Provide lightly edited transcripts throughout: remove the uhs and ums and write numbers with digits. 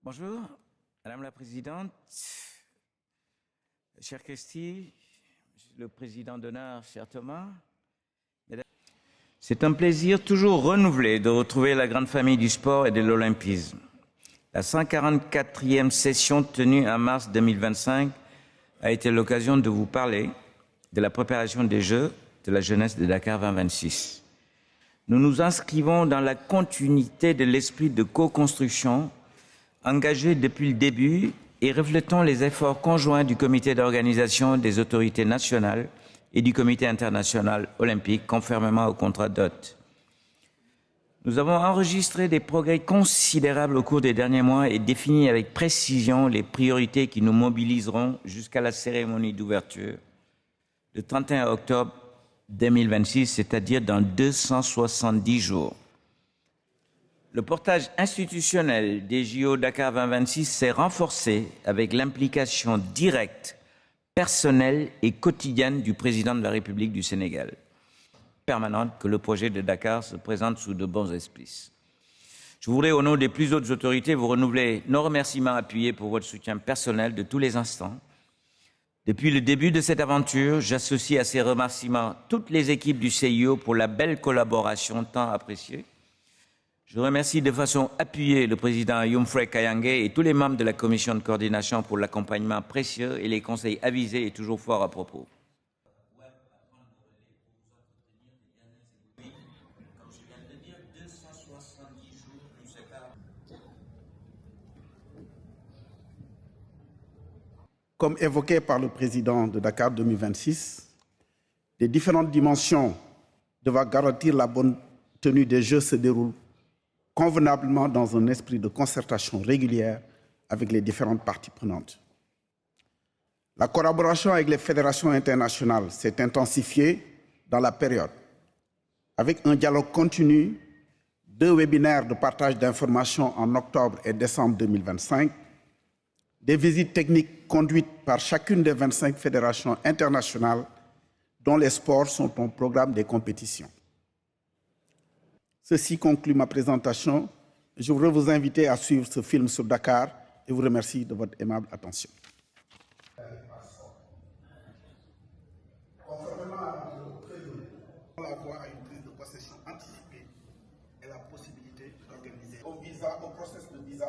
Bonjour, Madame la Présidente, cher Christy, le Président d'honneur, cher Thomas. C'est un plaisir toujours renouvelé de retrouver la grande famille du sport et de l'olympisme. La 144e session tenue en mars 2025 a été l'occasion de vous parler de la préparation des Jeux de la jeunesse de Dakar 2026. Nous nous inscrivons dans la continuité de l'esprit de co-construction engagé depuis le début et reflétons les efforts conjoints du comité d'organisation des autorités nationales et du comité international olympique conformément au contrat d'hôte. Nous avons enregistré des progrès considérables au cours des derniers mois et défini avec précision les priorités qui nous mobiliseront jusqu'à la cérémonie d'ouverture le 31 octobre 2026, c'est-à-dire dans 270 jours. Le portage institutionnel des JO Dakar 2026 s'est renforcé avec l'implication directe, personnelle et quotidienne du président de la République du Sénégal, permanente que le projet de Dakar se présente sous de bons auspices. Je voudrais, au nom des plus hautes autorités, vous renouveler nos remerciements appuyés pour votre soutien personnel de tous les instants. Depuis le début de cette aventure, j'associe à ces remerciements toutes les équipes du CIO pour la belle collaboration tant appréciée. Je remercie de façon appuyée le président Youmfrey Kayangé et tous les membres de la commission de coordination pour l'accompagnement précieux et les conseils avisés et toujours forts à propos. Comme évoqué par le président de Dakar 2026, les différentes dimensions devant garantir la bonne tenue des Jeux se déroulent convenablement dans un esprit de concertation régulière avec les différentes parties prenantes. La collaboration avec les fédérations internationales s'est intensifiée dans la période, avec un dialogue continu, 2 webinaires de partage d'informations en octobre et décembre 2025, des visites techniques conduites par chacune des 25 fédérations internationales dont les sports sont au programme des compétitions. Ceci conclut ma présentation. Je voudrais vous inviter à suivre ce film sur Dakar et vous remercie de votre aimable attention. Conformément à notre président, la voie à une prise de possession anticipée et la possibilité d'organiser au processus de visa,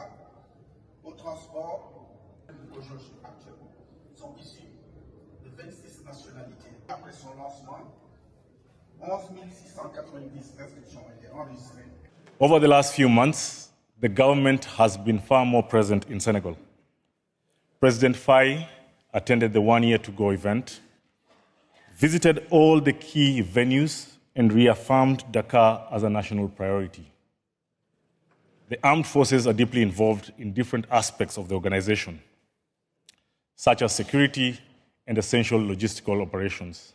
au transport, aujourd'hui actuellement, sont issus de 26 nationalités. Après son lancement, 11 690 inscriptions ont été enregistrées. Over the last few months, the government has been far more present in Senegal. President Faye attended the one-year-to-go event, visited all the key venues, and reaffirmed Dakar as a national priority. The armed forces are deeply involved in different aspects of the organization, such as security and essential logistical operations.